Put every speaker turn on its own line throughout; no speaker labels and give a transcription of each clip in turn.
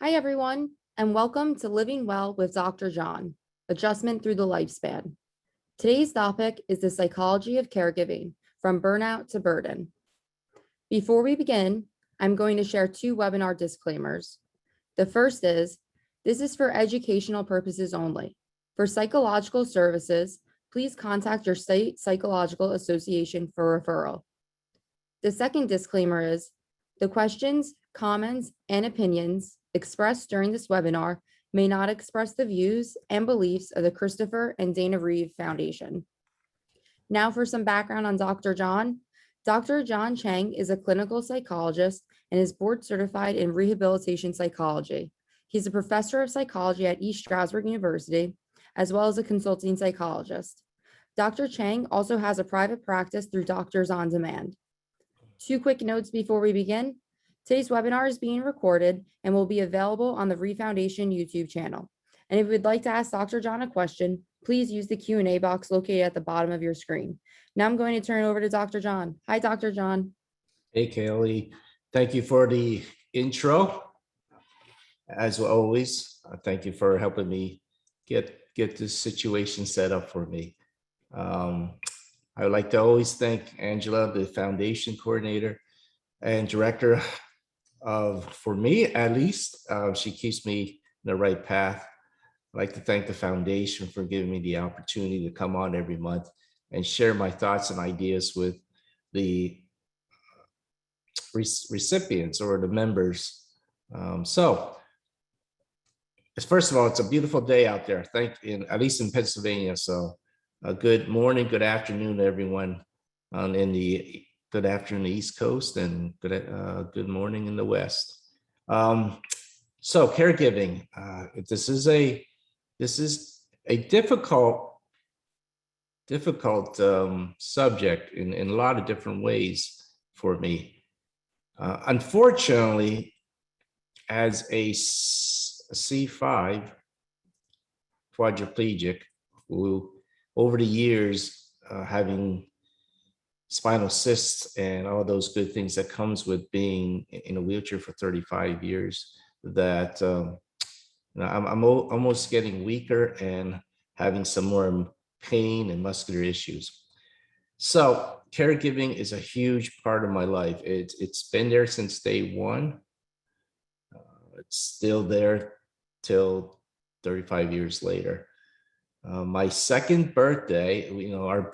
Hi, everyone, and welcome to Living Well with Dr. John, Adjustment Through the Lifespan. Today's topic is the psychology of caregiving, from burnout to burden. Before we begin, I'm going to share two webinar disclaimers. The first is, this is for educational purposes only. For psychological services, please contact your state psychological association for referral. The second disclaimer is, the questions, comments, and opinions expressed during this webinar may not express the views and beliefs of the Christopher and Dana Reeve Foundation. Now for some background on Dr. John. Dr. John Chang is a clinical psychologist and is board certified in rehabilitation psychology. He's a professor of psychology at East Stroudsburg University, as well as a consulting psychologist. Dr. Chang also has a private practice through Doctors on Demand. Two quick notes before we begin. Today's webinar is being recorded and will be available on the Reeve Foundation YouTube channel. And if you would like to ask Dr. John a question, please use the Q&A box located at the bottom of your screen. Now I'm going to turn it over to Dr. John. Hi, Dr. John.
Hey, Kaylee. Thank you for the intro. As always, thank you for helping me get this situation set up for me. I would like to always thank Angela, the foundation coordinator and director for me, at least. She keeps me in the right path. I'd like to thank the foundation for giving me the opportunity to come on every month and share my thoughts and ideas with the recipients or the members. So, first of all, it's a beautiful day out there, at least in Pennsylvania. So, good morning, good afternoon, everyone. Good afternoon, the East Coast, and good morning in the West. So, caregiving. This is a difficult subject in a lot of different ways for me. Unfortunately, as a C5 quadriplegic who, over the years, having spinal cysts and all those good things that comes with being in a wheelchair for 35 years, that I'm almost getting weaker and having some more pain and muscular issues. So caregiving is a huge part of my life. It's been there since day one. It's still there till 35 years later. My second birthday, our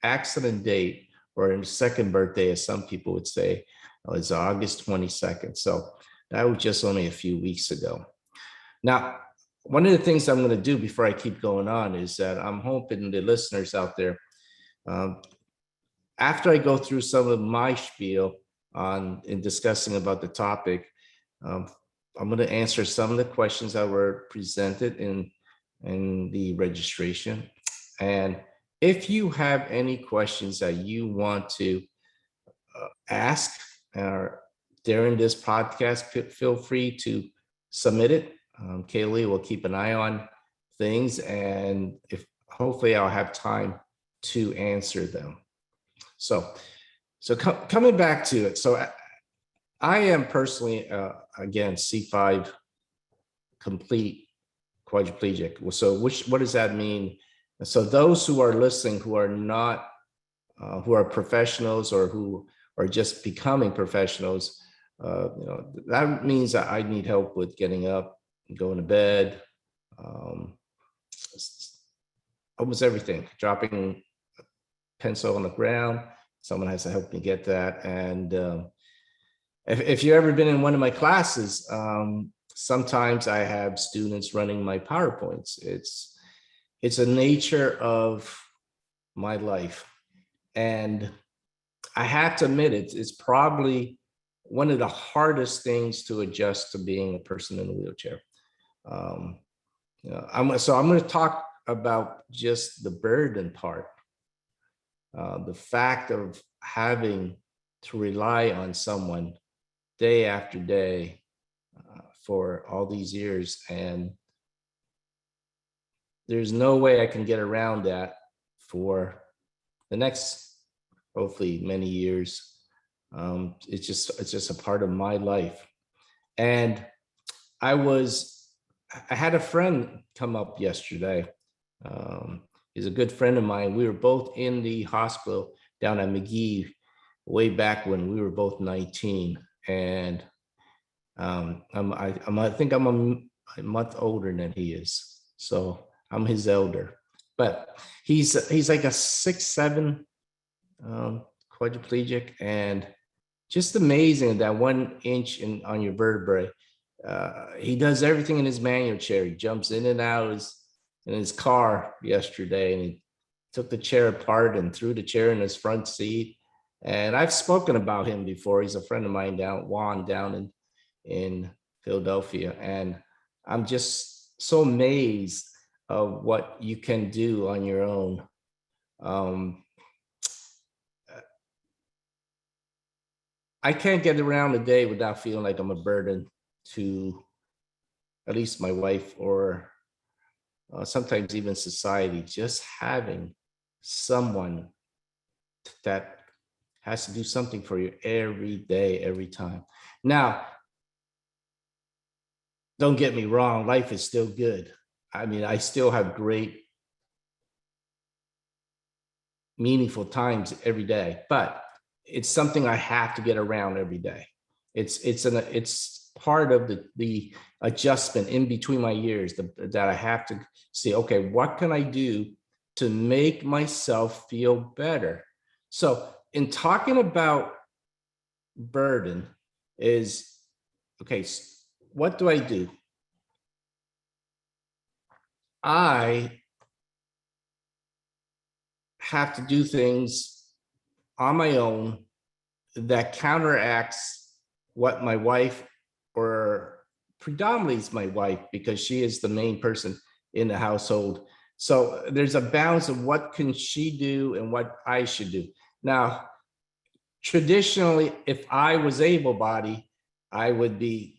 accident date, or second birthday, as some people would say, is August 22nd. So that was just only a few weeks ago. Now, one of the things I'm going to do before I keep going on is that I'm hoping the listeners out there, after I go through some of my spiel in discussing about the topic, I'm going to answer some of the questions that were presented in the registration. And if you have any questions that you want to ask during this podcast, feel free to submit it. Kaylee will keep an eye on things, and hopefully I'll have time to answer them. So coming back to it. So I am personally, again, C5 complete quadriplegic. So what does that mean? So those who are listening, who are not, who are professionals or who are just becoming professionals, that means that I need help with getting up, going to bed, almost everything. Dropping a pencil on the ground, someone has to help me get that. And if you've ever been in one of my classes, sometimes I have students running my PowerPoints. It's a nature of my life. And I have to admit, it's probably one of the hardest things to adjust to being a person in a wheelchair. I'm going to talk about just the burden part, the fact of having to rely on someone day after day for all these years, and there's no way I can get around that for the next, hopefully, many years. It's just a part of my life. And I had a friend come up yesterday. He's a good friend of mine. We were both in the hospital down at McGee way back when we were both 19. And I think I'm a month older than he is. So I'm his elder. But he's like a 6'7" quadriplegic, and just amazing that 1 inch on your vertebrae. He does everything in his manual chair. He jumps in and out in his car yesterday, and he took the chair apart and threw the chair in his front seat. And I've spoken about him before. He's a friend of mine down in Philadelphia, and I'm just so amazed of what you can do on your own. I can't get around a day without feeling like I'm a burden to at least my wife, or sometimes even society. Just having someone that has to do something for you every day, every time. Now, don't get me wrong, life is still good. I mean, I still have great, meaningful times every day, but it's something I have to get around every day. It's part of the adjustment in between my years that I have to see, okay, what can I do to make myself feel better? So in talking about burden is, okay, what do? I have to do things on my own that counteracts what my wife, or predominantly it's my wife, because she is the main person in the household. So there's a balance of what can she do and what I should do. Now, traditionally, if I was able-bodied, I would be,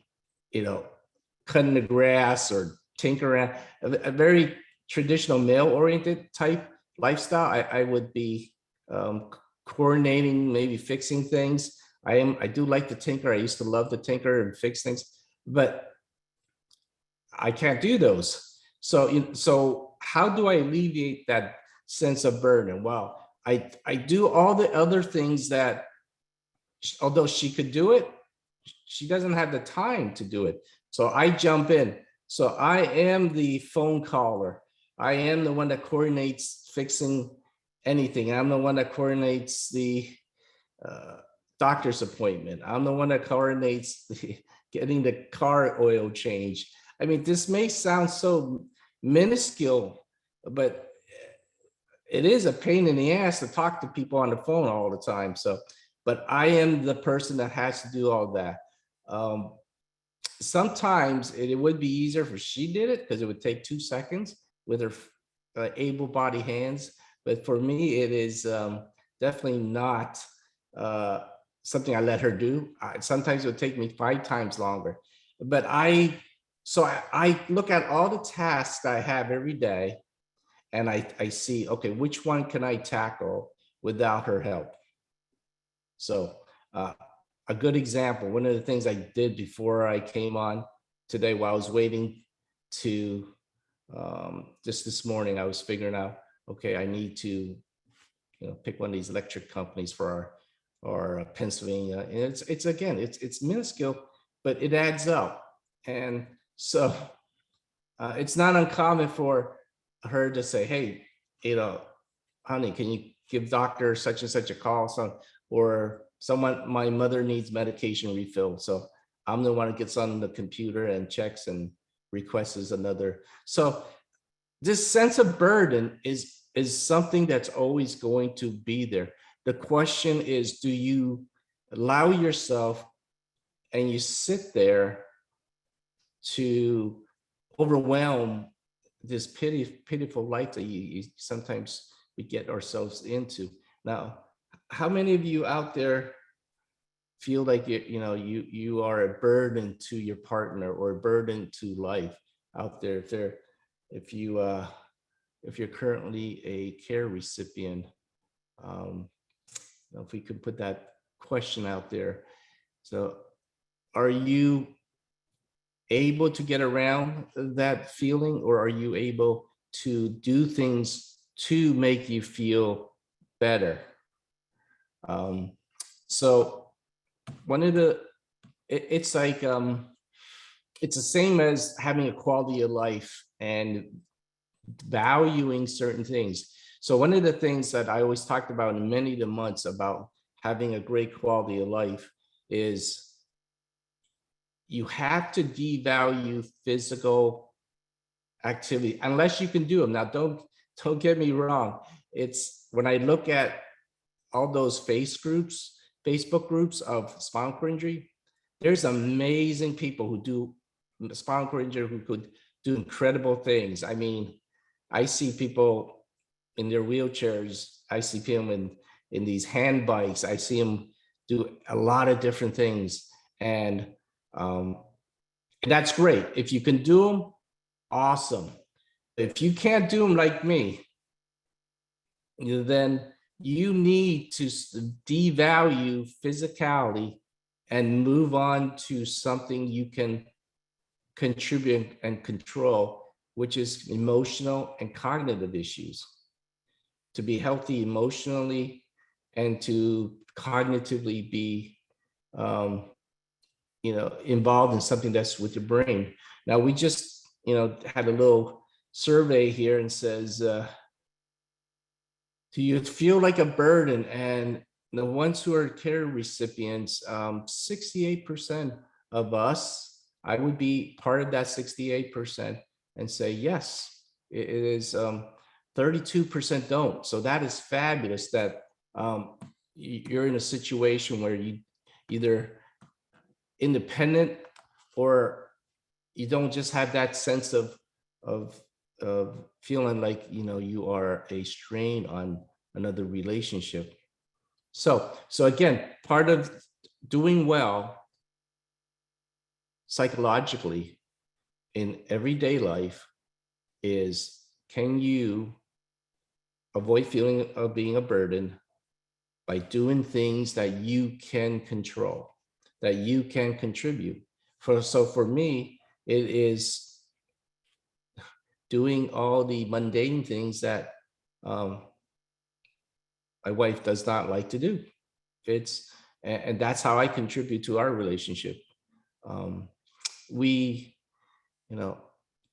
cutting the grass or tinkering, a very traditional male-oriented type lifestyle. I would be coordinating, maybe fixing things. I do like to tinker. I used to love to tinker and fix things, but I can't do those. So how do I alleviate that sense of burden? Well, I do all the other things that, although she could do it, she doesn't have the time to do it. So I jump in. So I am the phone caller. I am the one that coordinates fixing anything. I'm the one that coordinates the doctor's appointment. I'm the one that coordinates getting the car oil change. I mean, this may sound so minuscule, but it is a pain in the ass to talk to people on the phone all the time. So, but I am the person that has to do all that. Sometimes it would be easier if she did it, because it would take 2 seconds with her able-bodied hands. But for me, it is definitely not something I let her do. Sometimes it would take me 5 times longer. But I look at all the tasks I have every day, and I see, okay, which one can I tackle without her help? So a good example, one of the things I did before I came on today, while I was waiting to, just this morning, I was figuring out, okay, I need to pick one of these electric companies for our Pennsylvania. And it's minuscule, but it adds up. And so it's not uncommon for her to say, hey, honey, can you give doctor such and such a call? So, or my mother needs medication refilled. So I'm the one that gets on the computer and checks and requests another. So this sense of burden is something that's always going to be there. The question is, do you allow yourself, and you sit there to overwhelm this pitiful life that you sometimes we get ourselves into? Now, how many of you out there feel like you are a burden to your partner, or a burden to life out there? If you're currently a care recipient, if we could put that question out there. So are you able to get around that feeling, or are you able to do things to make you feel better? So one of the, it's like, it's the same as having a quality of life and valuing certain things. So one of the things that I always talked about in many of the months about having a great quality of life is you have to devalue physical activity unless you can do them. Now, don't get me wrong. It's when I look at all those Facebook groups of spinal cord injury, there's amazing people who do spinal cord injury who could do incredible things. I mean, I see people in their wheelchairs. I see people in these hand bikes. I see them do a lot of different things. And that's great. If you can do them, awesome. If you can't do them like me, then you need to devalue physicality and move on to something you can contribute and control, which is emotional and cognitive issues. To be healthy emotionally and to cognitively be involved in something that's with your brain. Now, we just had a little survey here and says, do you feel like a burden? And the ones who are care recipients, 68% of us, I would be part of that 68% and say, yes, it is. 32% don't. So that is fabulous that you're in a situation where you either independent or you don't just have that sense of feeling like you are a strain on another relationship. So again, part of doing well psychologically in everyday life is, can you avoid feeling of being a burden by doing things that you can control, that you can contribute. So for me, it is doing all the mundane things that my wife does not like to do. And that's how I contribute to our relationship.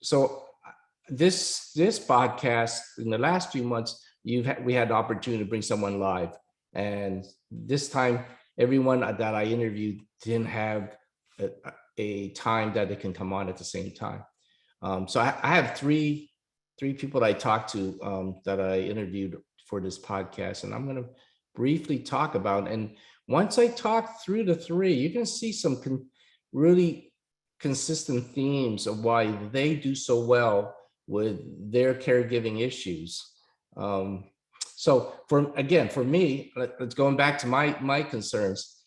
So this podcast in the last few months, we had the opportunity to bring someone live, and this time everyone that I interviewed didn't have a time that they can come on at the same time. So I have three people that I talked to that I interviewed for this podcast, and I'm going to briefly talk about. And once I talk through the three, you can see some really consistent themes of why they do so well with their caregiving issues. So for me, let's going back to my concerns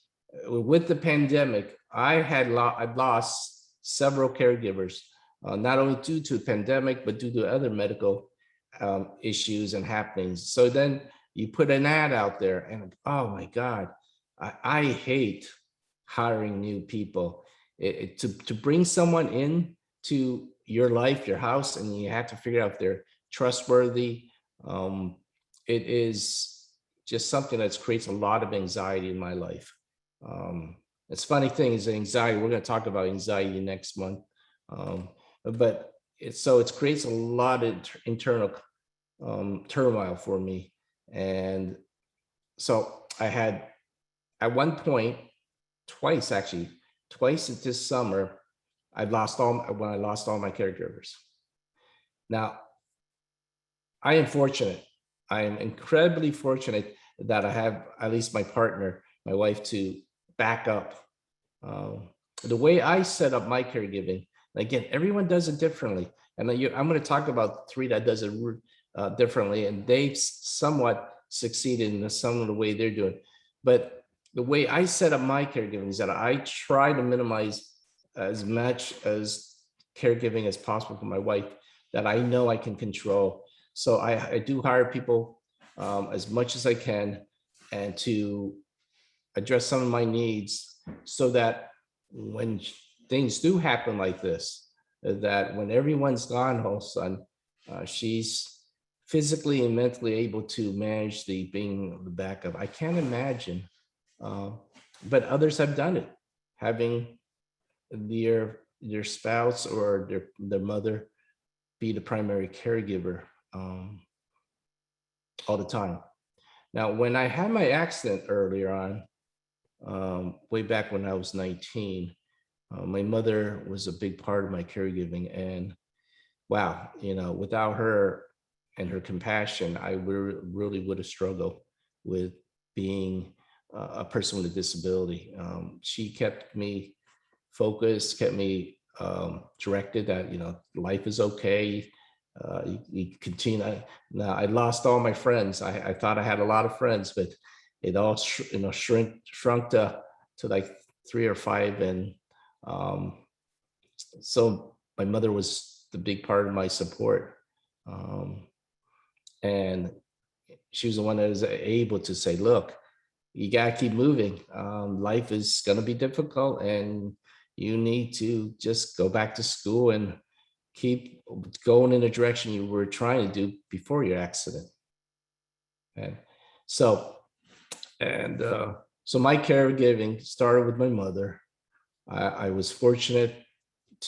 with the pandemic. I've lost several caregivers, not only due to the pandemic, but due to other medical issues and happenings. So then you put an ad out there, and oh my God, I hate hiring new people. To bring someone in to your life, your house, and you have to figure out if they're trustworthy. It is just something that creates a lot of anxiety in my life. It's funny thing is anxiety. We're going to talk about anxiety next month, but it creates a lot of internal turmoil for me. And so I had at one point, twice this summer, when I lost all my caregivers. Now, I am fortunate. I am incredibly fortunate that I have at least my partner, my wife, to back up. The way I set up my caregiving, again, everyone does it differently. And I'm going to talk about three that does it differently, and they've somewhat succeeded in some of the way they're doing. But the way I set up my caregiving is that I try to minimize as much as caregiving as possible for my wife that I know I can control. So I do hire people as much as I can, and to address some of my needs, so that when things do happen like this, that when everyone's gone, all of a sudden, she's physically and mentally able to manage the being the backup. I can't imagine, uh, but others have done it, having their spouse or their mother be the primary caregiver all the time. Now, when I had my accident earlier on, way back when I was 19, my mother was a big part of my caregiving. And wow, without her and her compassion, I really would have struggled with being a person with a disability. She kept me focused, kept me directed that, life is okay. You continue. Now, I lost all my friends. I thought I had a lot of friends, but it all shrunk to like 3 or 5. And so my mother was the big part of my support. And she was the one that was able to say, look, you got to keep moving. Life is going to be difficult, and you need to just go back to school and keep going in the direction you were trying to do before your accident. And so my caregiving started with my mother. I was fortunate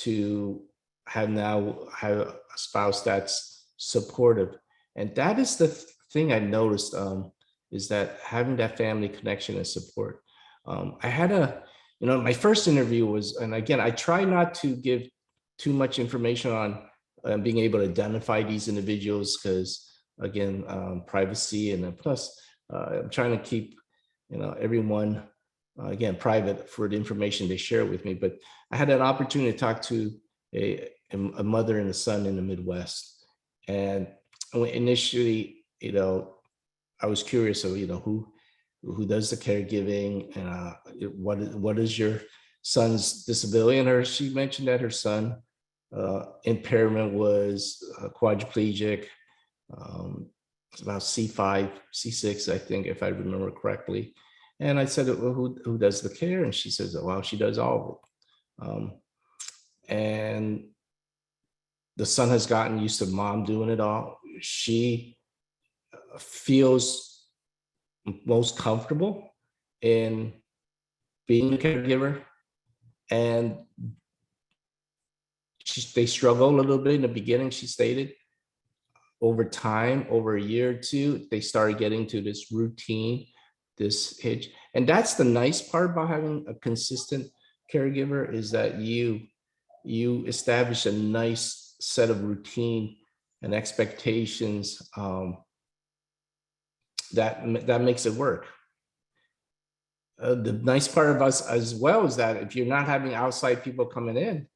to have a spouse that's supportive. And that is the thing I noticed, is that having that family connection and support. I had my first interview was, and again, I try not to give too much information on being able to identify these individuals because, again, privacy, and plus I'm trying to keep, everyone, again, private for the information they share with me. But I had an opportunity to talk to a mother and a son in the Midwest. And initially, I was curious of, who does the caregiving, and what is your son's disability? And she mentioned that her son impairment was quadriplegic, about C5, C6, I think, if I remember correctly. And I said, well, who does the care? And she says, well, she does all of it. And the son has gotten used to mom doing it all. She feels most comfortable in being a caregiver. And they struggle a little bit in the beginning, she stated. Over time, over a year or two, they started getting to this routine, this hitch. And that's the nice part about having a consistent caregiver, is that you establish a nice set of routine and expectations that makes it work. The nice part of us as well is that if you're not having outside people coming in,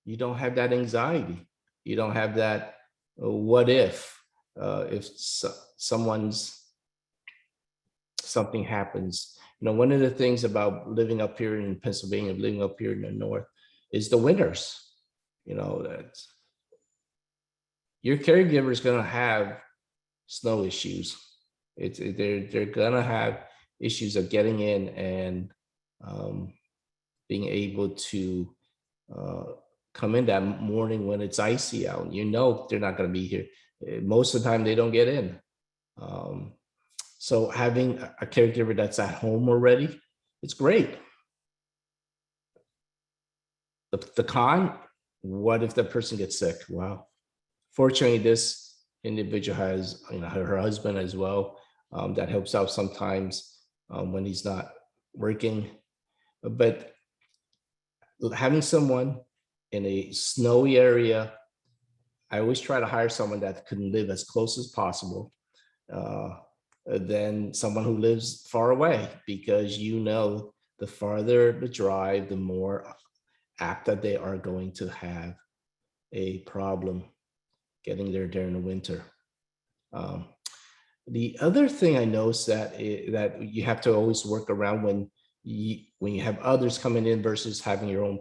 you don't have that anxiety. You don't have that what if something happens. One of the things about living up here in Pennsylvania, living up here in the north, is the winters. That your caregiver is going to have snow issues. They're going to have issues of getting in and being able to come in that morning when it's icy out. They're not going to be here. Most of the time, they don't get in. So having a caregiver that's at home already, it's great. The con, what if the person gets sick? Well, fortunately, this individual has her husband as well, that helps out sometimes when he's not working. But having someone in a snowy area, I always try to hire someone that can live as close as possible than someone who lives far away, because the farther the drive, the more apt that they are going to have a problem getting there during the winter. The other thing I noticed that you have to always work around when you have others coming in versus having your own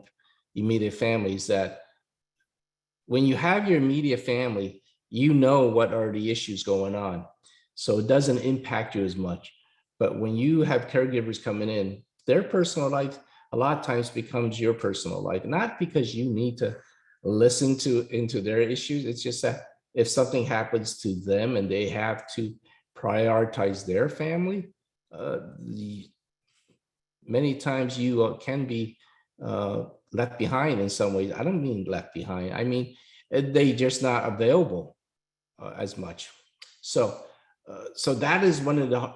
immediate family, is that when you have your immediate family, what are the issues going on. So it doesn't impact you as much. But when you have caregivers coming in, their personal life a lot of times becomes your personal life, not because you need to listen into their issues. It's just that if something happens to them and they have to prioritize their family, many times you can be left behind in some ways. I don't mean left behind. I mean, they just not available as much. So, so that is one of the,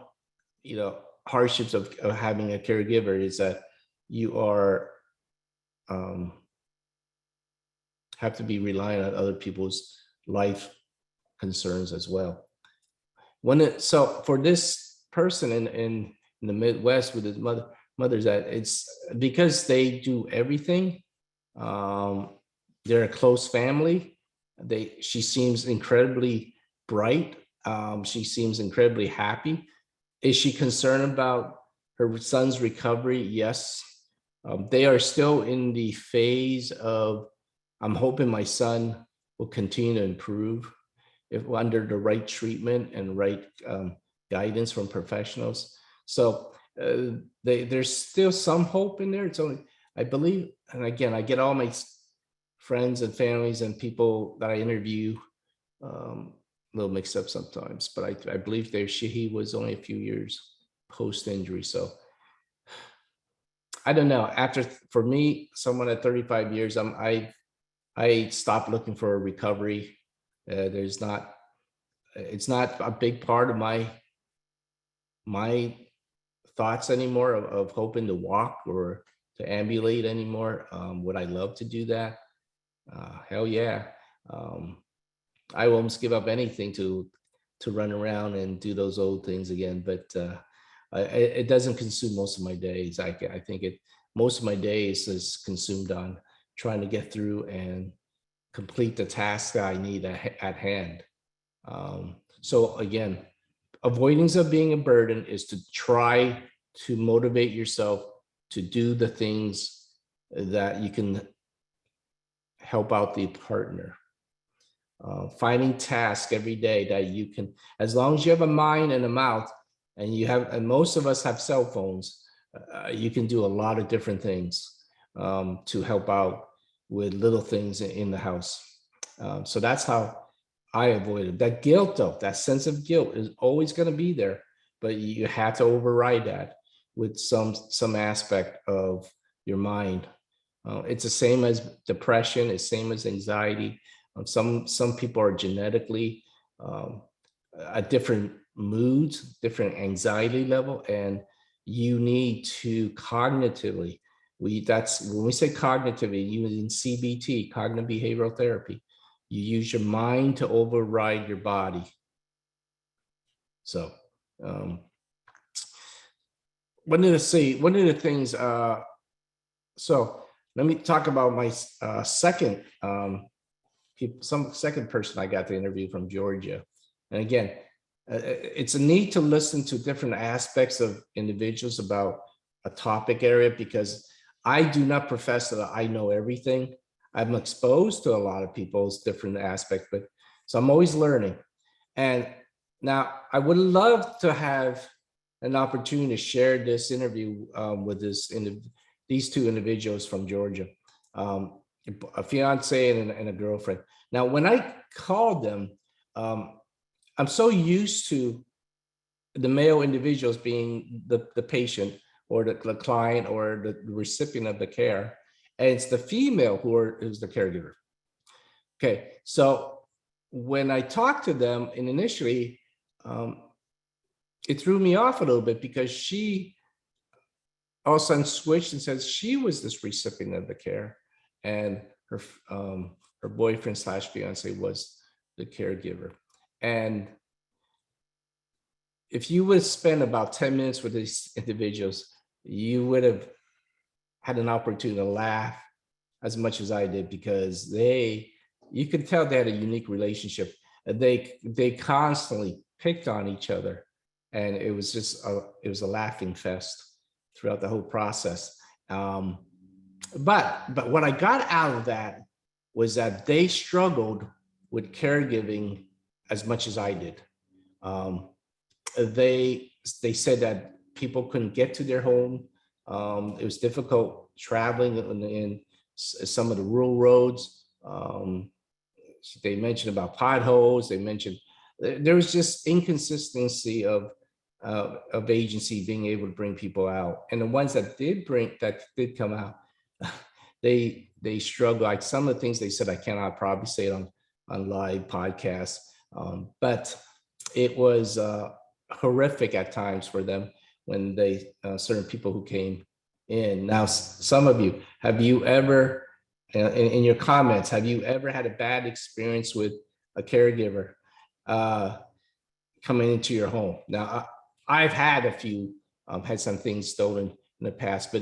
hardships of having a caregiver, is that you are have to be relying on other people's life concerns as well. So for this person in the Midwest with his mother's, that it's because they do everything. They're a close family. She seems incredibly bright. She seems incredibly happy. Is she concerned about her son's recovery? Yes. They are still in the phase of, I'm hoping my son will continue to improve if under the right treatment and right guidance from professionals. So there's still some hope in there. It's only, I believe, and again, I get all my friends and families and people that I interview a little mixed up sometimes, but I believe he was only a few years post-injury. So I don't know. For me, someone at 35 years, I stopped looking for a recovery. It's not a big part of my thoughts anymore of hoping to walk or to ambulate anymore. Would I love to do that? Hell yeah. I will almost give up anything to run around and do those old things again, but it doesn't consume most of my days. I think most of my days is consumed on trying to get through and complete the task that I need at hand. So again, avoidance of being a burden is to try to motivate yourself to do the things that you can help out the partner. Finding tasks every day that you can, as long as you have a mind and a mouth, and most of us have cell phones, you can do a lot of different things to help out with little things in the house. So that's how I avoided that. Guilt, though, that sense of guilt is always going to be there, but you have to override that with some aspect of your mind. It's the same as depression, it's the same as anxiety. Some people are genetically at different moods, different anxiety level, and you need to cognitively. That's when we say cognitively, using CBT, cognitive behavioral therapy. You use your mind to override your body. So, one of the things. So let me talk about my second person I got to interview from Georgia. And again, it's a need to listen to different aspects of individuals about a topic area, because I do not profess that I know everything. I'm exposed to a lot of people's different aspects, but so I'm always learning. And now I would love to have an opportunity to share this interview with these two individuals from Georgia, a fiance and a girlfriend. Now, when I called them, I'm so used to the male individuals being the patient or the client or the recipient of the care, and it's the female who's the caregiver. Okay, so when I talked to them, and initially, it threw me off a little bit, because she all of a sudden switched and said she was this recipient of the care, and her boyfriend / fiance was the caregiver. And if you would spend about 10 minutes with these individuals, you would have had an opportunity to laugh as much as I did, because you could tell they had a unique relationship. They constantly picked on each other, and it was just a laughing fest throughout the whole process. But what I got out of that was that they struggled with caregiving as much as I did. They said that people couldn't get to their home It was difficult traveling in some of the rural roads. They mentioned about potholes. They mentioned there was just inconsistency of agency being able to bring people out, and the ones that did come out, they struggle. Like some of the things they said, I cannot probably say it on live podcasts, but it was horrific at times for them when they certain people who came in. Now, some of you, have you ever in your comments, have you ever had a bad experience with a caregiver coming into your home? Now, I've had a few, had some things stolen in the past, but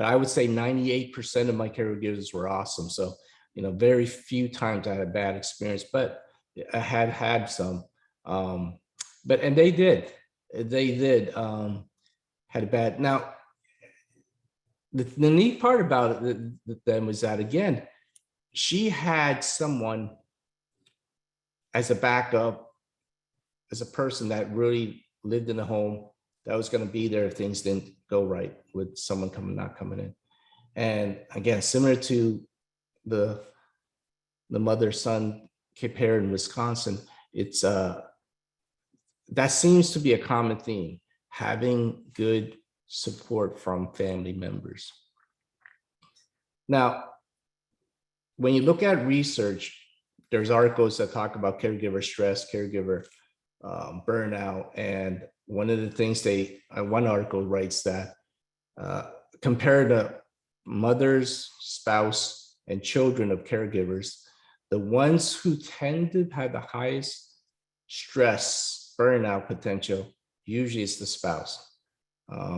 I would say 98% of my caregivers were awesome. So, very few times I had a bad experience, but I had some. And they did had a bad. Now, the neat part about it then was that, again, she had someone as a backup, as a person that really lived in the home, that was going to be there if things didn't go right with someone not coming in. And again, similar to the mother-son pair in Wisconsin, it's that seems to be a common theme, having good support from family members. Now, when you look at research, there's articles that talk about caregiver stress, caregiver burnout, and one of the things one article writes that compared to mothers, spouse, and children of caregivers, the ones who tend to have the highest stress, burnout potential, usually it's the spouse.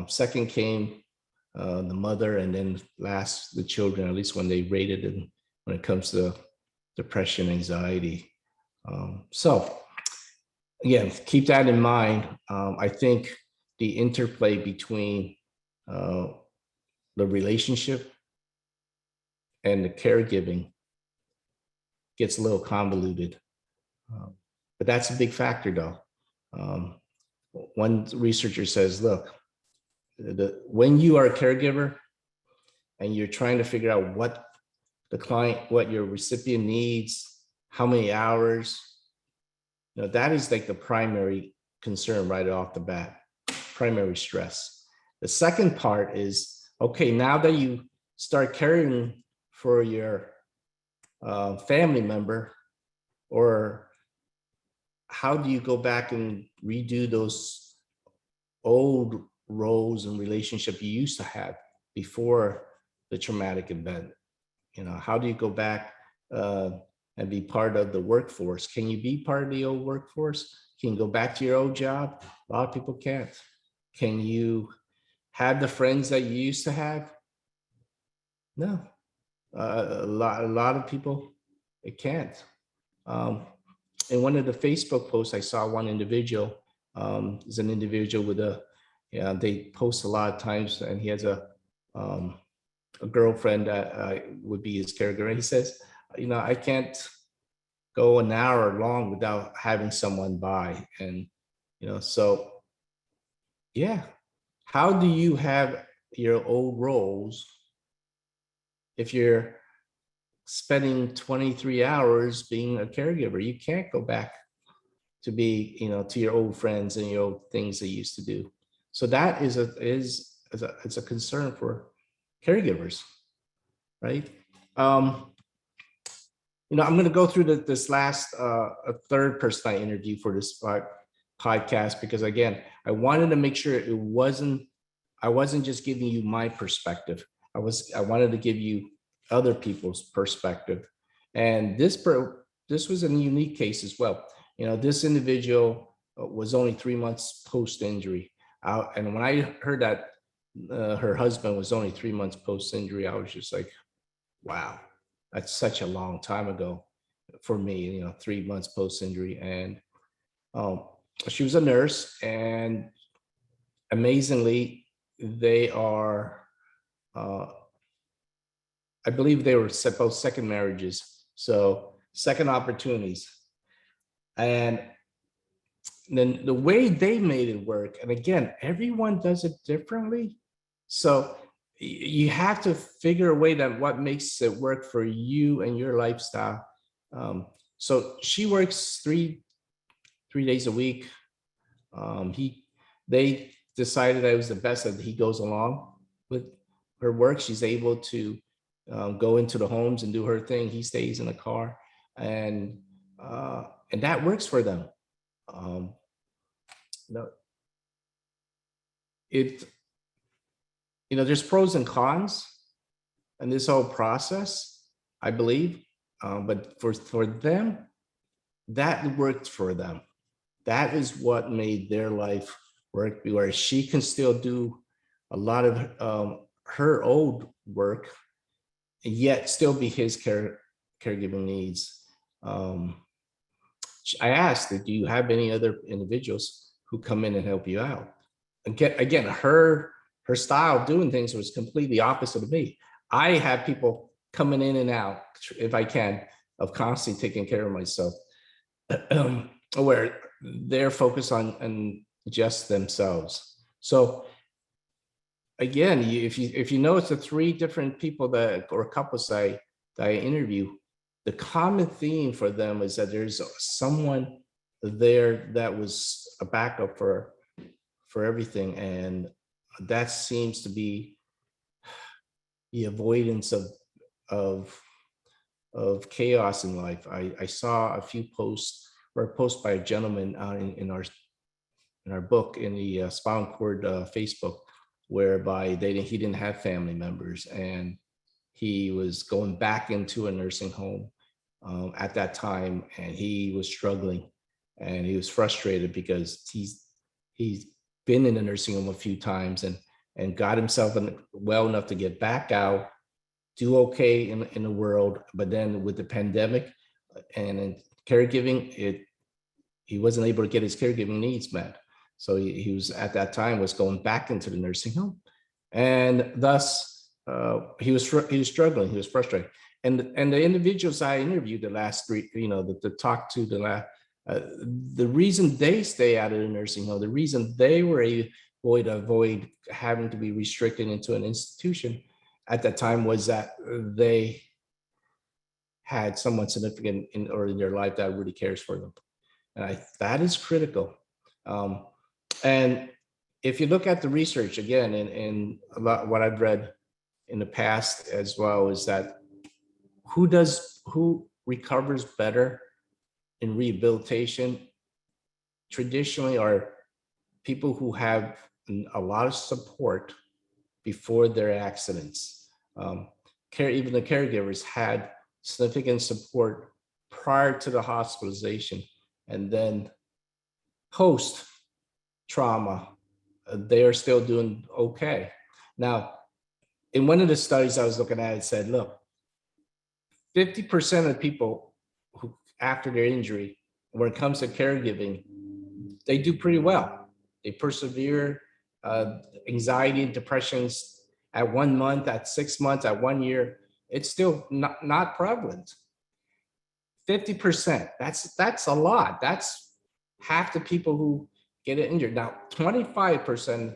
Second came the mother, and then last the children, at least when they rated it when it comes to depression, anxiety. So again, keep that in mind. I think the interplay between the relationship and the caregiving gets a little convoluted. But that's a big factor, though. One researcher says, look, when you are a caregiver and you're trying to figure out what your recipient needs, how many hours, that is like the primary concern right off the bat, primary stress. The second part is, okay, now that you start caring for your family member, or how do you go back and redo those old roles and relationship you used to have before the traumatic event? How do you go back and be part of the workforce? Can you be part of the old workforce? Can you go back to your old job? A lot of people can't. Can you have the friends that you used to have? No. A lot of people, it can't. In one of the Facebook posts, I saw one individual, is an individual with they post a lot of times, and he has a girlfriend that would be his caregiver. And he says, I can't go an hour long without having someone by. And, so yeah, how do you have your old roles if you're spending 23 hours being a caregiver? You can't go back to be, to your old friends and your old things they used to do. So that is a concern for caregivers, right? I'm going to go through this last a third person I interviewed for this podcast, because again, I wanted to make sure I wasn't just giving you my perspective. I wanted to give you other people's perspective. And this was a unique case as well. This individual was only 3 months post-injury. And when I heard that her husband was only 3 months post-injury, I was just like, wow, that's such a long time ago for me, 3 months post-injury. And she was a nurse, and amazingly, they are, I believe they were both second marriages, so second opportunities. And then the way they made it work, and again, everyone does it differently. So you have to figure a way that what makes it work for you and your lifestyle. So she works three days a week. They decided that it was the best that he goes along with her work. She's able to go into the homes and do her thing. He stays in the car, and that works for them. Um, no, it there's pros and cons in this whole process, I believe. But for them, that worked for them. That is what made their life work, where she can still do a lot of her old work, and yet still be his caregiving needs. I asked, do you have any other individuals who come in and help you out? Again, her style of doing things was completely opposite of me. I have people coming in and out, if I can, of constantly taking care of myself, where they're focused on just themselves. So again, if you notice the three different people or couples that I interview, the common theme for them is that there's someone there that was a backup for everything, and that seems to be the avoidance of chaos in life. I saw a few posts, or a post by a gentleman in our book, in the Spinal Cord Facebook, whereby he didn't have family members, and he was going back into a nursing home at that time, and he was struggling, and he was frustrated because he's been in a nursing home a few times and got himself well enough to get back out, do okay in the world, but then with the pandemic and in caregiving, he wasn't able to get his caregiving needs met. So he was, at that time, was going back into the nursing home, and thus he was struggling. He was frustrated, and the individuals I interviewed, the last three, the talk to the last, the reason they stay out of the nursing home, the reason they were able to avoid having to be restricted into an institution at that time, was that they had someone significant in their life that really cares for them, and that is critical. And if you look at the research again, and a lot what I've read in the past as well, is that who recovers better in rehabilitation traditionally are people who have a lot of support before their accidents. Even the caregivers had significant support prior to the hospitalization, and then post trauma, they are still doing okay. Now, in one of the studies I was looking at, it said, look, 50% of people who, after their injury, when it comes to caregiving, they do pretty well. They persevere. Anxiety and depressions at 1 month, at 6 months, at 1 year, it's still not prevalent. 50%, that's a lot. That's half the people who get injured. Now, 25%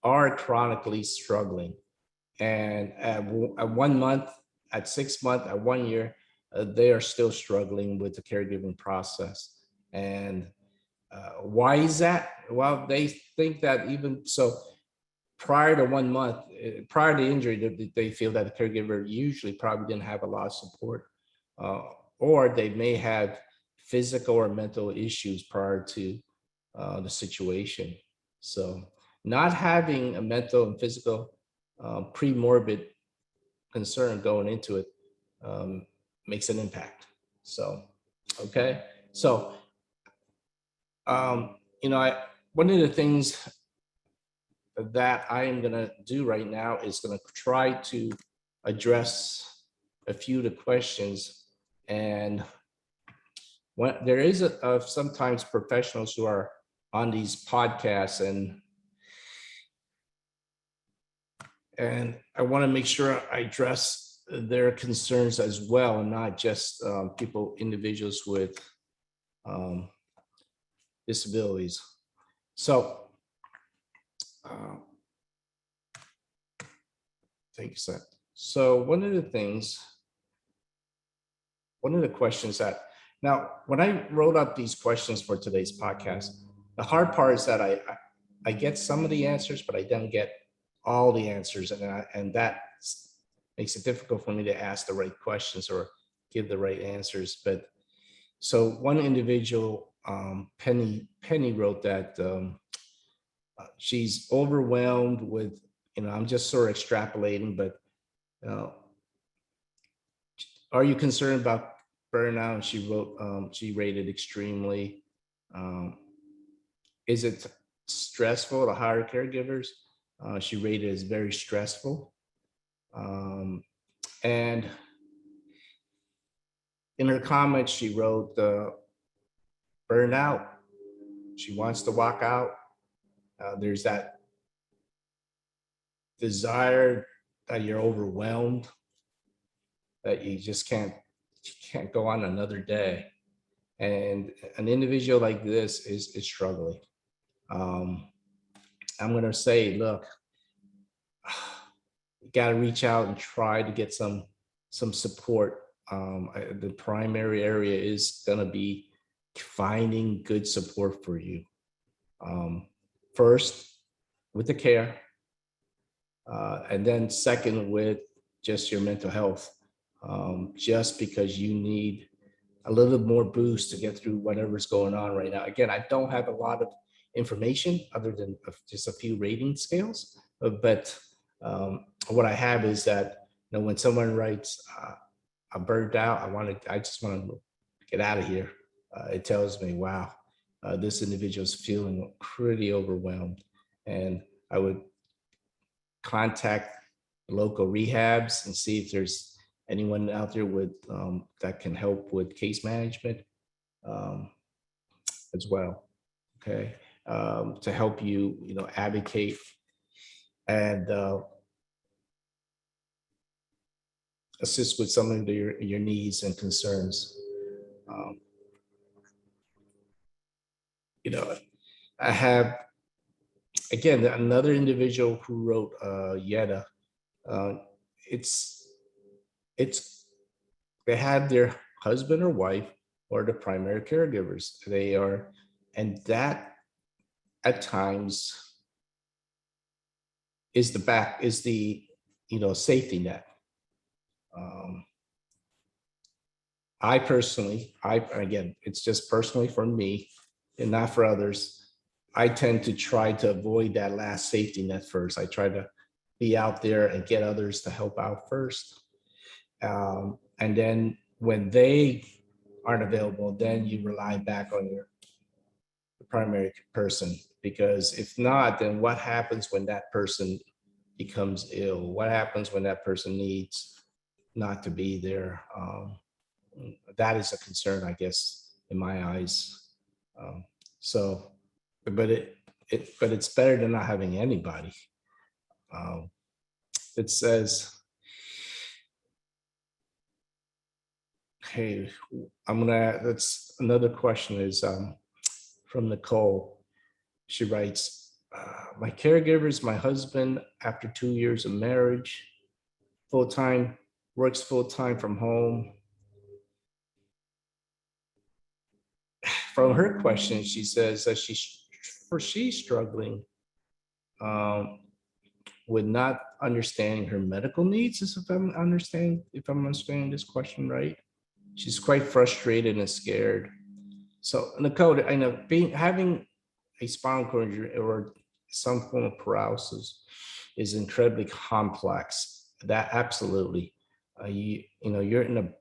are chronically struggling. And at 1 month, at 6 months, at 1 year, they are still struggling with the caregiving process. And why is that? Well, they think that even so, prior to 1 month, prior to injury, they feel that the caregiver usually probably didn't have a lot of support, or they may have physical or mental issues prior to the situation. So not having a mental and physical pre-morbid concern going into it makes an impact. So, okay. So, one of the things that I am going to do right now is going to try to address a few of the questions. And when there is sometimes professionals who are on these podcasts, and I want to make sure I address their concerns as well, and not just individuals with disabilities. So Thank you, sir. So one of the questions that now, when I wrote up these questions for today's podcast, the hard part is that I get some of the answers, but I don't get all the answers, and that makes it difficult for me to ask the right questions or give the right answers. But so one individual, Penny wrote that she's overwhelmed with, I'm just sort of extrapolating, but uh, are you concerned about burnout? And she wrote, she rated extremely. Um, is it stressful to hire caregivers? She rated as very stressful. And in her comments, she wrote burnout. She wants to walk out. There's that desire that you're overwhelmed, that you just can't go on another day. And an individual like this is struggling. I'm going to say, look, you got to reach out and try to get some support. The primary area is going to be finding good support for you. First, with the care, and then second, with just your mental health. Just because you need a little more boost to get through whatever's going on right now. Again, I don't have a lot of information other than just a few rating scales, but what I have is that, when someone writes, I'm burned out, I just want to get out of here. It tells me, wow, this individual is feeling pretty overwhelmed, and I would contact local rehabs and see if there's anyone out there with that can help with case management as well. Okay, to help you, advocate and assist with some of your needs and concerns. I have, again, another individual who wrote Yetta. It's they have their husband or wife or the primary caregivers. They are, and that at times is the safety net. I personally, again, it's just personally for me and not for others. I tend to try to avoid that last safety net first. I try to be out there and get others to help out first. And then when they aren't available, then you rely back on your primary person. Because if not, then what happens when that person becomes ill? What happens when that person needs not to be there? That is a concern, I guess, in my eyes. So, but it's better than not having anybody. It says, hey, that's another question is from Nicole. She writes, my caregiver is my husband after 2 years of marriage, full-time, works full-time from home. From her question, she says that she's struggling with not understanding her medical needs, if I'm understanding this question right. She's quite frustrated and scared. So, Nicole, I know having a spinal cord injury or some form of paralysis is incredibly complex. That absolutely, you're in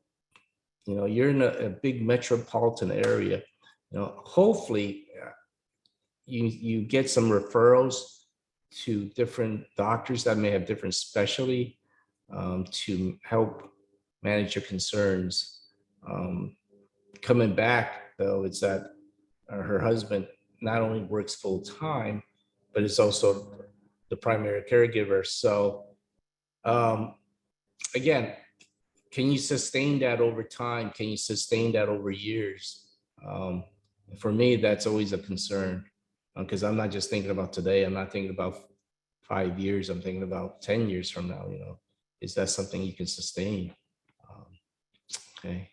a big metropolitan area. Hopefully, you get some referrals to different doctors that may have different specialty to help manage your concerns. Coming back, though, it's that her husband not only works full time, but is also the primary caregiver. So, again, can you sustain that over time? Can you sustain that over years? For me, that's always a concern because I'm not just thinking about today. I'm not thinking about 5 years. I'm thinking about 10 years from now, is that something you can sustain? Okay.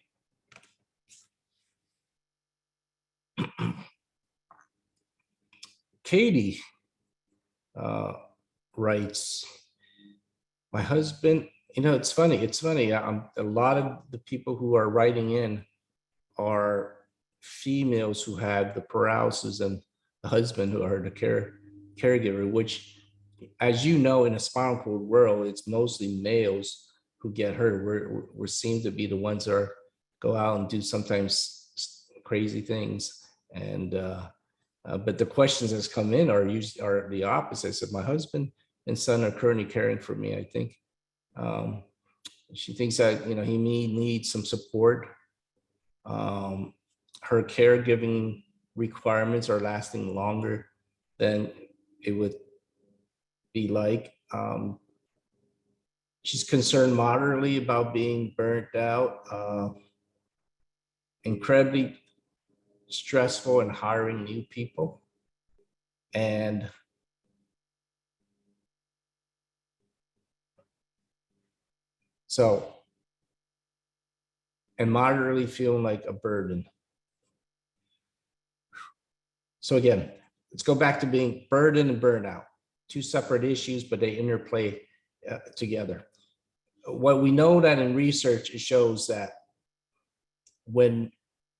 Katie writes, my husband, it's funny. A lot of the people who are writing in are females who have the paralysis, and the husband who are the caregiver, which, as you know, in a spinal cord world, it's mostly males who get hurt. We seem to be the ones that go out and do sometimes crazy things. And but the questions that's come in are the opposite. So my husband and son are currently caring for me. I think she thinks that he needs some support. Her caregiving requirements are lasting longer than it would be like. She's concerned moderately about being burnt out, incredibly stressful in hiring new people, and moderately feeling like a burden. So again, let's go back to being burden and burnout, two separate issues, but they interplay together. What we know that in research, it shows that when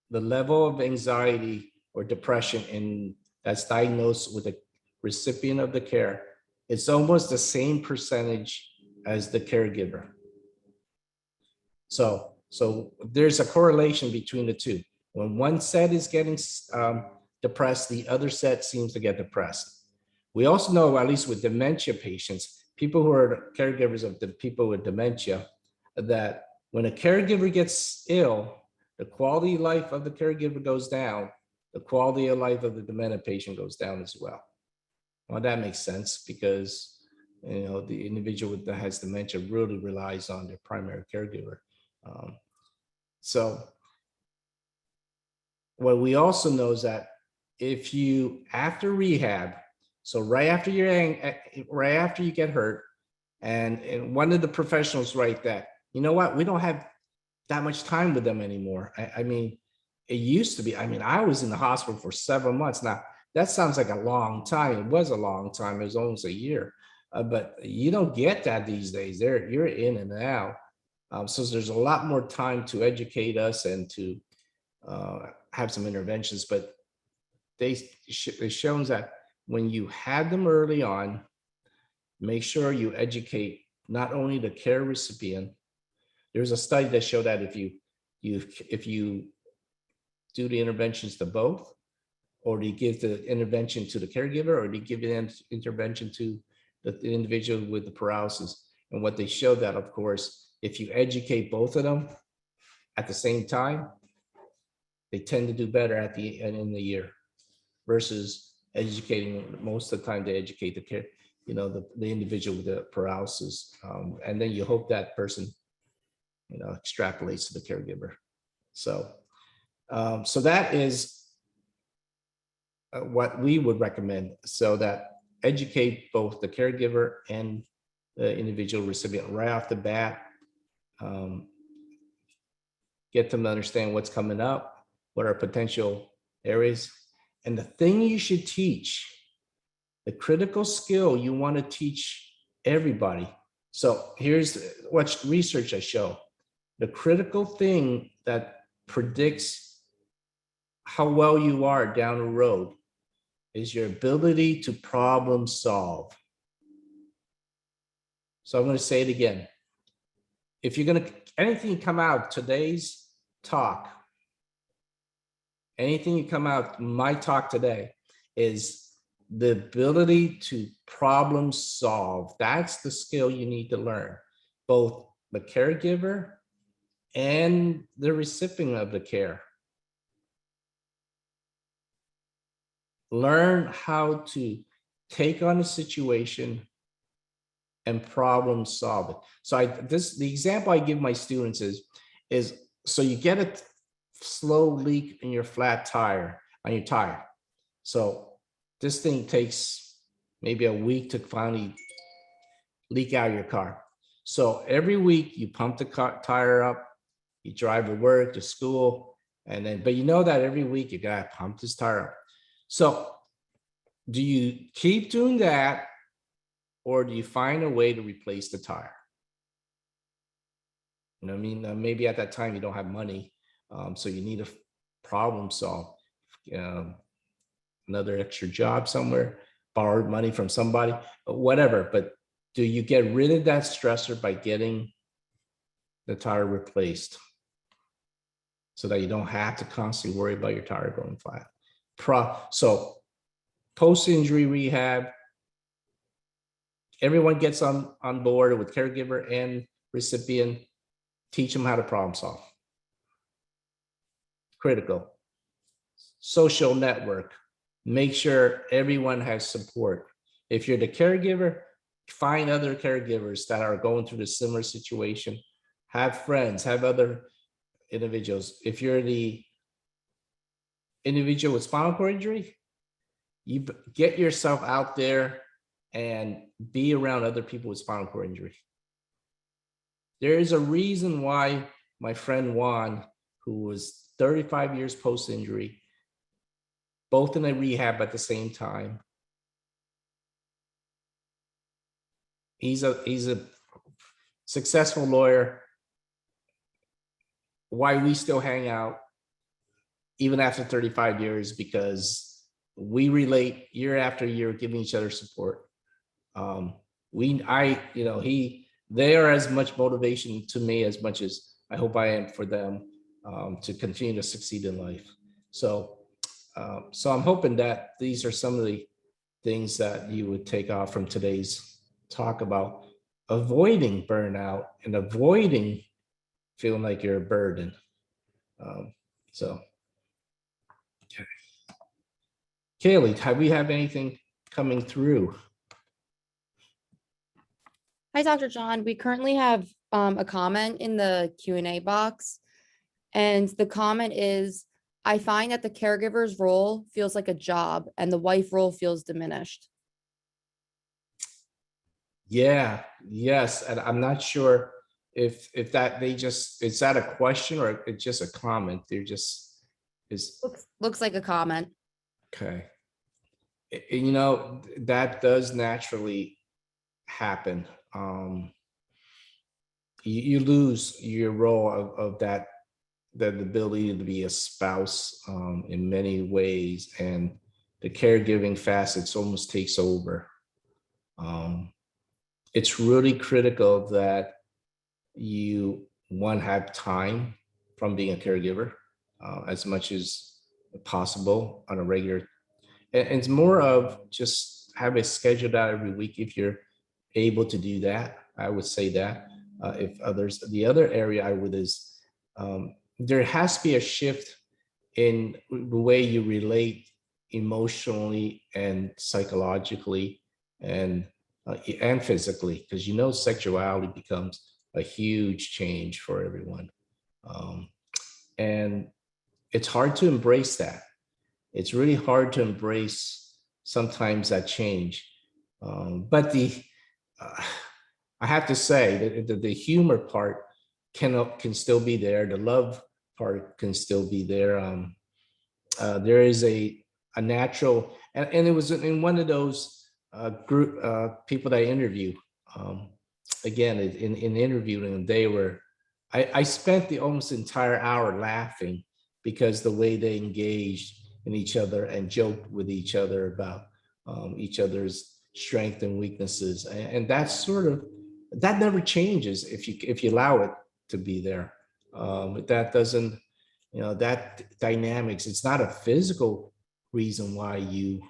the level of anxiety or depression that's diagnosed with a recipient of the care, it's almost the same percentage as the caregiver. So there's a correlation between the two. When one set is getting depressed, the other set seems to get depressed. We also know, at least with dementia patients, people who are caregivers of the people with dementia, that when a caregiver gets ill, the quality of life of the caregiver goes down, the quality of life of the demented patient goes down as well. Well, that makes sense because the individual that has dementia really relies on their primary caregiver. So what we also know is that if you, after rehab, so right after you get hurt, and one of the professionals write that, you know what, we don't have that much time with them anymore. I mean, it used to be, I was in the hospital for 7 months. Now, that sounds like a long time. It was a long time. It was almost a year. But you don't get that these days. You're in and out. So there's a lot more time to educate us and to have some interventions. But it shows that when you have them early on, make sure you educate not only the care recipient. There's a study that showed that if you do the interventions to both, or do you give the intervention to the caregiver, or do you give the intervention to the individual with the paralysis? And what they showed that, of course, if you educate both of them at the same time, they tend to do better at the end of the year, versus educating most of the time. They educate the care, the individual with the paralysis, and then you hope that person extrapolates to the caregiver. So that is what we would recommend, so that educate both the caregiver and the individual recipient right off the bat. Get them to understand what's coming up, what are potential areas, and the thing you should teach, the critical skill you want to teach everybody. So here's what research has shown. The critical thing that predicts how well you are down the road is your ability to problem solve. So I'm going to say it again. If you're going to, anything come out today's talk, anything you come out my talk today, is the ability to problem solve. That's the skill you need to learn, both the caregiver and the recipient of the care. Learn how to take on a situation and problem solve it. So the example I give my students is so you get a slow leak in your flat tire on your tire. So this thing takes maybe a week to finally leak out of your car. So every week you pump the tire up, you drive to work, to school, and then, but you know that every week you gotta pump this tire up. So do you keep doing that, or do you find a way to replace the tire? You know what I mean? Maybe at that time you don't have money, so you need a problem solve. Another extra job somewhere, borrowed money from somebody, whatever. But do you get rid of that stressor by getting the tire replaced so that you don't have to constantly worry about your tire going flat? So post-injury rehab, everyone gets on board with caregiver and recipient, teach them how to problem solve. Critical. Social network, make sure everyone has support. If you're the caregiver, find other caregivers that are going through the similar situation. Have friends, have other individuals. If you're the individual with spinal cord injury, you get yourself out there and be around other people with spinal cord injury. There is a reason why my friend Juan, who was 35 years post-injury, both in a rehab at the same time. He's a successful lawyer. Why we still hang out even after 35 years, because we relate year after year, giving each other support. They are as much motivation to me as much as I hope I am for them, to continue to succeed in life. So I'm hoping that these are some of the things that you would take off from today's talk about avoiding burnout and avoiding feeling like you're a burden. Okay. Kaylee, have we have anything coming through?
Hi, Dr. John. We currently have a comment in the Q&A box, and the comment is, I find that the caregiver's role feels like a job and the wife role feels diminished.
Yeah, yes. And I'm not sure if that is that a question or it's just a comment? They're just
Looks like a comment.
okay. You know, that does naturally happen. You lose your role of that the ability to be a spouse in many ways, and the caregiving facets almost takes over. It's really critical that you have time from being a caregiver as much as possible on a regular. And it's more of just have it scheduled out every week if you're able to do that. I would say that if others, the other area I would is there has to be a shift in the way you relate emotionally and psychologically and physically, because you know sexuality becomes a huge change for everyone, and it's hard to embrace that. It's really hard to embrace sometimes that change, but I have to say that the humor part can still be there. The love part can still be there. There is a natural, and it was in one of those group people that I interview. Again, in interviewing them, they were. I spent the almost entire hour laughing because the way they engaged in each other and joked with each other about each other's strength and weaknesses, and that's sort of that never changes if you allow it to be there. That doesn't, you know, that dynamics, it's not a physical reason why you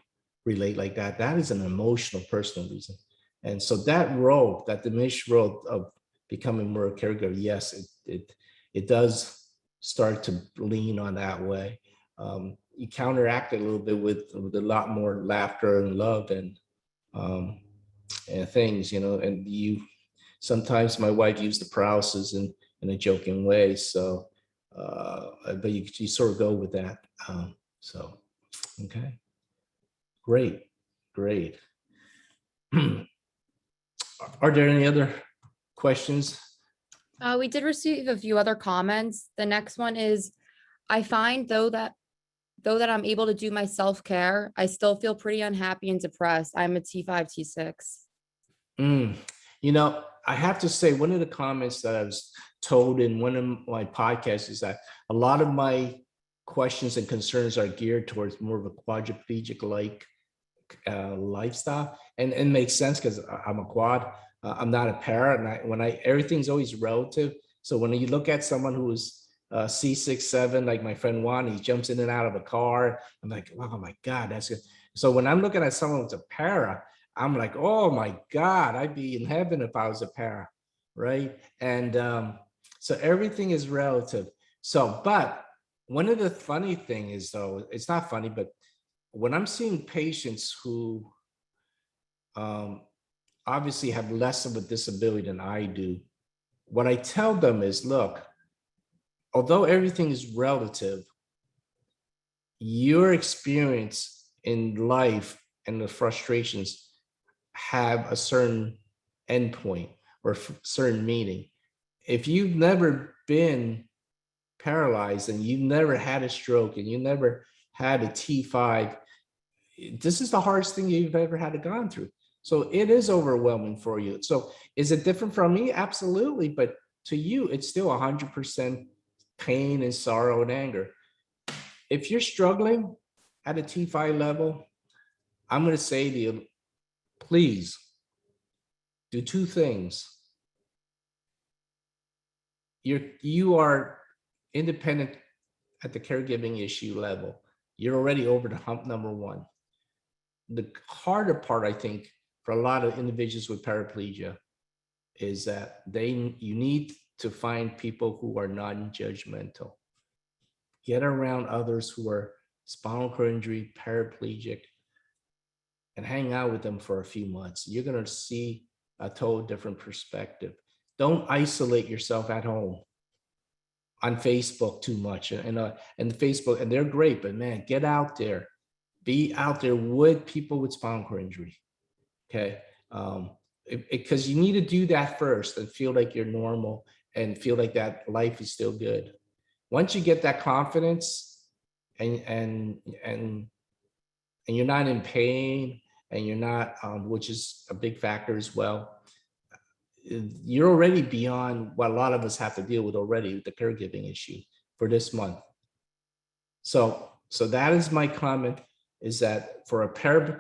relate like that. That is an emotional, personal reason. And so that role, that diminished role of becoming more a caregiver, yes, it does start to lean on that way. You counteract it a little bit with a lot more laughter and love and things, you know, and sometimes my wife used the paralysis in a joking way. So, but you sort of go with that. So, okay, great. Are there any other questions?
We did receive a few other comments. The next one is, I find though that I'm able to do my self-care, I still feel pretty unhappy and depressed. I'm a T5, T6.
Mm. You know, I have to say, one of the comments that I was told in one of my podcasts is that a lot of my questions and concerns are geared towards more of a quadriplegic-like lifestyle, and it makes sense because I'm a quad. I'm not a para, and everything's always relative. So when you look at someone who's C6, 7, like my friend Juan, he jumps in and out of a car. I'm like, oh my God, that's good. So when I'm looking at someone who's a para, I'm like, oh my God, I'd be in heaven if I was a para, right? And so everything is relative. So, but one of the funny thing is, though, it's not funny, but when I'm seeing patients who obviously have less of a disability than I do, what I tell them is, look, although everything is relative, your experience in life and the frustrations have a certain endpoint or certain meaning. If you've never been paralyzed and you've never had a stroke and you never had a T5, this is the hardest thing you've ever had to gone through. So it is overwhelming for you. So is it different from me? Absolutely. But to you, it's still 100% pain and sorrow and anger. If you're struggling at a T5 level, I'm going to say to you, please do two things. You are independent at the caregiving issue level. You're already over the hump, number one. The harder part, I think, for a lot of individuals with paraplegia is that you need to find people who are non-judgmental. Get around others who are spinal cord injury, paraplegic, and hang out with them for a few months. You're going to see a total different perspective. Don't isolate yourself at home on Facebook too much. And Facebook, and they're great, but man, get out there. Be out there with people with spinal cord injury. Okay. Because you need to do that first and feel like you're normal and feel like that life is still good. Once you get that confidence and you're not in pain and you're not, which is a big factor as well, you're already beyond what a lot of us have to deal with already with the caregiving issue for this month. So that is my comment, is that for a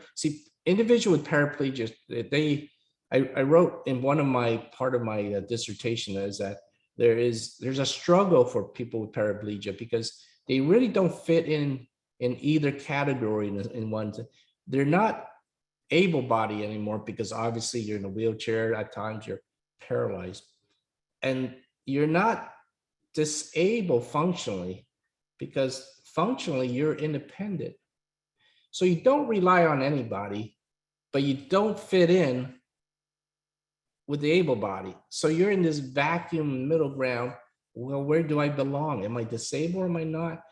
individual with paraplegia, I wrote in part of my dissertation is that there's a struggle for people with paraplegia because they really don't fit in either category in one. They're not able-bodied anymore because obviously you're in a wheelchair, at times you're paralyzed, and you're not disabled functionally because functionally you're independent. So you don't rely on anybody, but you don't fit in with the able body. So you're in this vacuum middle ground. Well, where do I belong? Am I disabled or am I not?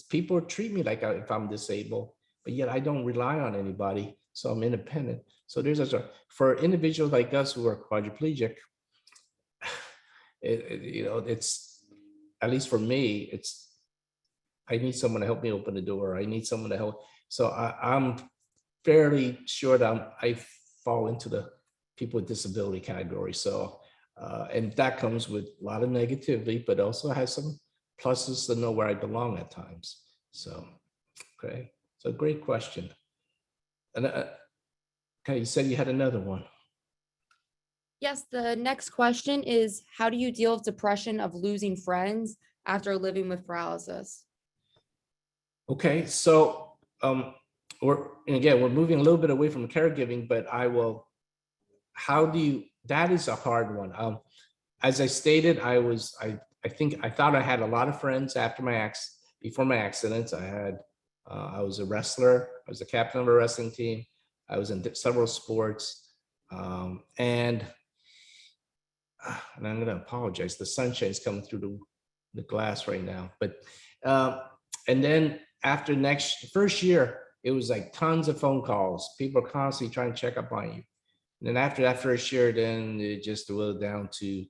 People treat me like if I'm disabled, but yet I don't rely on anybody. So I'm independent. So for individuals like us who are quadriplegic, it's, at least for me, I need someone to help me open the door. I need someone to help. So I'm fairly sure that I fall into the people with disability category. So, and that comes with a lot of negativity, but also has some pluses to know where I belong at times. So, okay. So great question. And okay, you said you had another one.
Yes, the next question is, how do you deal with depression of losing friends after living with paralysis?
Okay, so we're moving a little bit away from caregiving, but that is a hard one. As I stated, I thought I had a lot of friends before my accident. I was a wrestler. I was the captain of a wrestling team. I was in several sports. And I'm going to apologize. The sunshine's coming through the glass right now. But and then after first year, it was like tons of phone calls. People are constantly trying to check up on you. And then after that first year, then it just whittled down to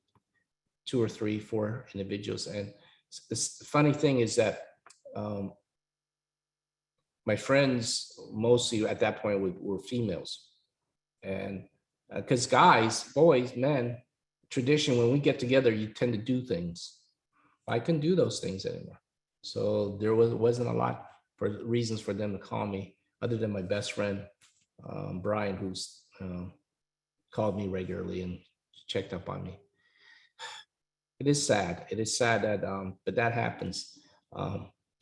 2 or 3, 4 individuals. And the funny thing is that my friends mostly at that point were females. And because guys, boys, men, tradition, when we get together, you tend to do things. I couldn't do those things anymore. So there wasn't a lot for reasons for them to call me, other than my best friend, Brian, who's called me regularly and checked up on me. It is sad. It is sad that, but that happens.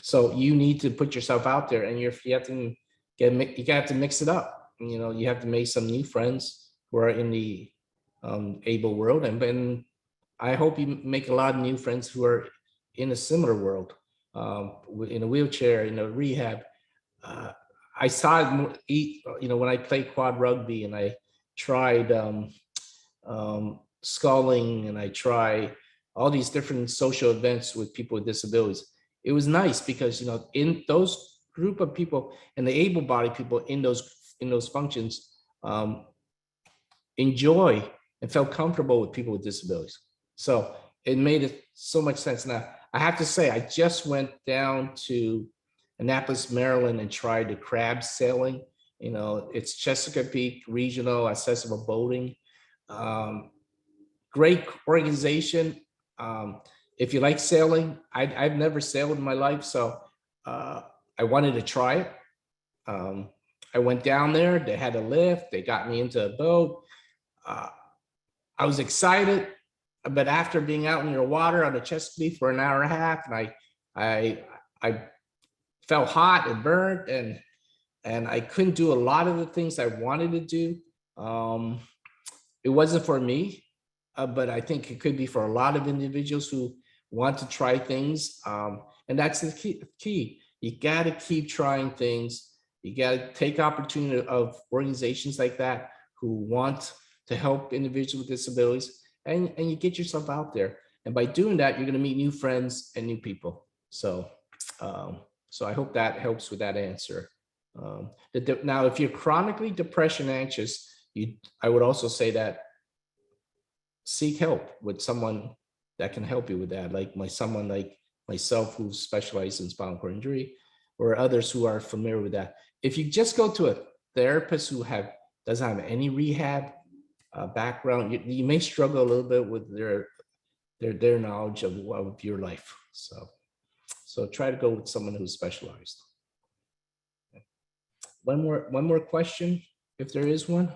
So you need to put yourself out there, and you have to mix it up. You know, you have to make some new friends who are in the able world, and I hope you make a lot of new friends who are in a similar world, in a wheelchair, in a rehab. I saw it, you know, when I played quad rugby and I tried sculling and I tried all these different social events with people with disabilities. It was nice because, you know, in those group of people and the able-bodied people in those functions enjoy and felt comfortable with people with disabilities. So it made it so much sense. Now, I have to say, I just went down to Annapolis, Maryland, and tried the crab sailing. You know, it's Chesapeake Regional Accessible Boating. Great organization. If you like sailing, I've never sailed in my life, so I wanted to try it. I went down there, they had a lift, they got me into a boat. I was excited, but after being out in the water on the Chesapeake for an hour and a half, and I felt hot and burnt, and I couldn't do a lot of the things I wanted to do. It wasn't for me, but I think it could be for a lot of individuals who want to try things. And that's the key. You got to keep trying things. You got to take opportunity of organizations like that who want to help individuals with disabilities, and you get yourself out there. And by doing that, you're going to meet new friends and new people. So I hope that helps with that answer. Now, if you're chronically depression anxious, I would also say that seek help with someone that can help you with that, like someone like myself who specializes in spinal cord injury, or others who are familiar with that. If you just go to a therapist who doesn't have any rehab background, you may struggle a little bit with their knowledge of your life. So try to go with someone who's specialized. One more question, if there is one.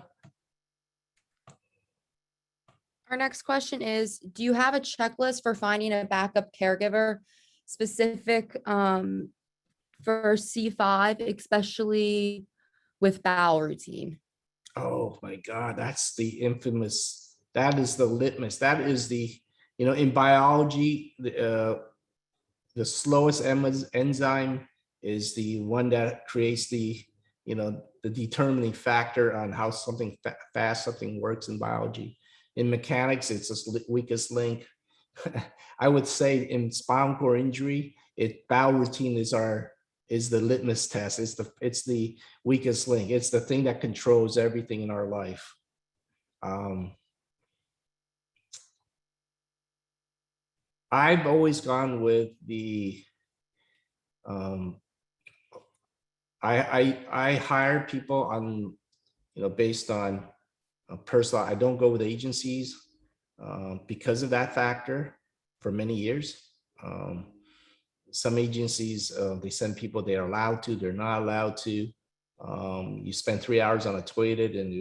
Our next question is, do you have a checklist for finding a backup caregiver specific for C5, especially with bowel routine?
Oh my God, that's the infamous, that is the litmus. That is the, you know, in biology, the slowest enzyme is the one that creates the, you know, the determining factor on how something fast something works in biology. In mechanics, it's the weakest link. I would say in spinal cord injury, bowel routine is the litmus test. It's the weakest link. It's the thing that controls everything in our life. I've always gone with the I hire people on, you know, based on personal. I don't go with agencies because of that factor for many years. Some agencies, they send people they're allowed to, they're not allowed to. You spend 3 hours on a toilet, and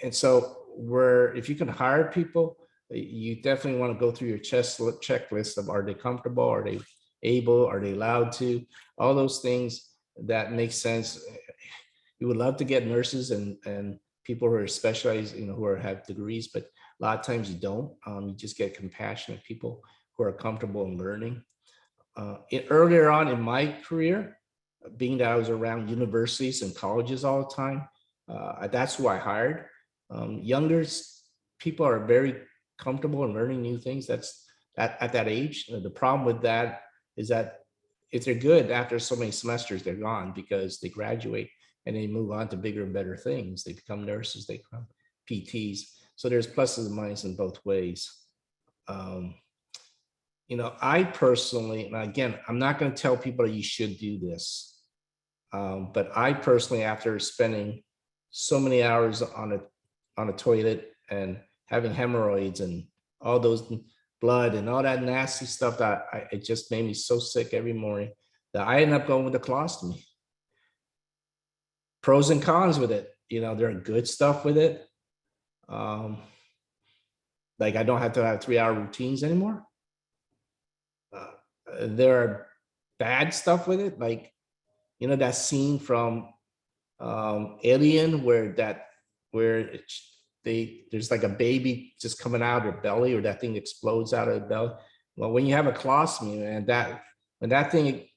and so if you can hire people, you definitely want to go through your checklist of, are they comfortable, are they able, are they allowed to, all those things that make sense. You would love to get nurses and people who are specialized, you know, who have degrees, but a lot of times you don't. You just get compassionate people who are comfortable in learning. Earlier on in my career, being that I was around universities and colleges all the time, that's who I hired. Younger people are very comfortable in learning new things. That's at that age. The problem with that is that if they're good after so many semesters, they're gone because they graduate and they move on to bigger and better things. They become nurses, they become PTs. So there's pluses and minuses in both ways. I personally, and again, I'm not going to tell people that you should do this, but I personally, after spending so many hours on a toilet and having hemorrhoids and all those blood and all that nasty stuff, that it just made me so sick every morning that I ended up going with the colostomy. Pros and cons with it. There are good stuff with it. Like I don't have to have 3-hour routines anymore. There are bad stuff with it, like that scene from Alien where there's like a baby just coming out of their belly, or that thing explodes out of the belly. Well, when you have a colostomy, man, when that thing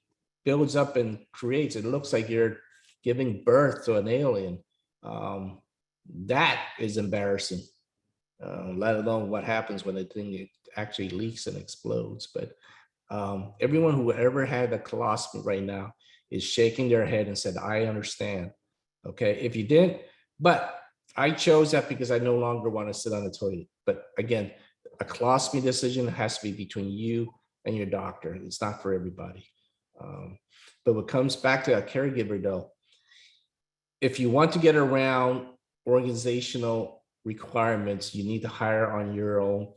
builds up and creates, it looks like you're giving birth to an alien. That is embarrassing. Let alone what happens when the thing actually leaks and explodes. But everyone who ever had a colostomy right now is shaking their head and said, I understand. Okay, if you didn't, but I chose that because I no longer want to sit on the toilet. But again, a colostomy decision has to be between you and your doctor. It's not for everybody. But what comes back to a caregiver though, if you want to get around organizational requirements, you need to hire on your own.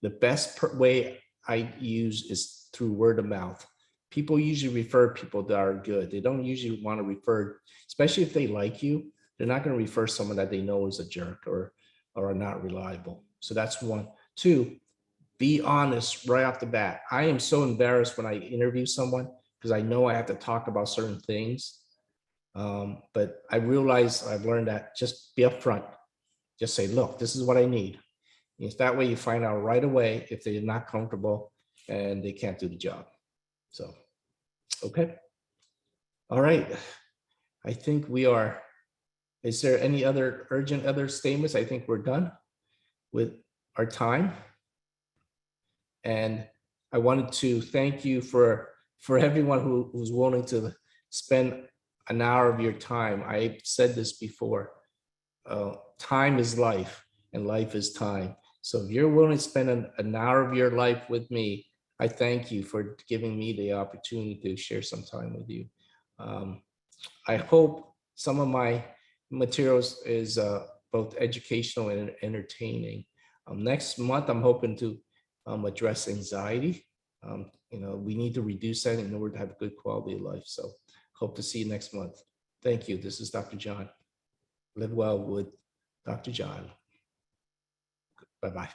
The best way I use is through word of mouth. People usually refer people that are good. They don't usually want to refer, especially if they like you, they're not going to refer someone that they know is a jerk or are not reliable. So that's one. Two, be honest right off the bat. I am so embarrassed when I interview someone because I know I have to talk about certain things. But I realize I've learned that just be upfront. Just say, look, this is what I need. If that way you find out right away if they're not comfortable and they can't do the job. So, okay. All right. I think we are. Is there any other urgent other statements? I think we're done with our time. And I wanted to thank you for everyone who's willing to spend an hour of your time. I said this before. Time is life and life is time. So if you're willing to spend an hour of your life with me, I thank you for giving me the opportunity to share some time with you. I hope some of my materials is both educational and entertaining. Next month, I'm hoping to address anxiety. We need to reduce that in order to have a good quality of life. So hope to see you next month. Thank you. This is Dr. John. Live well with Dr. John. Bye-bye.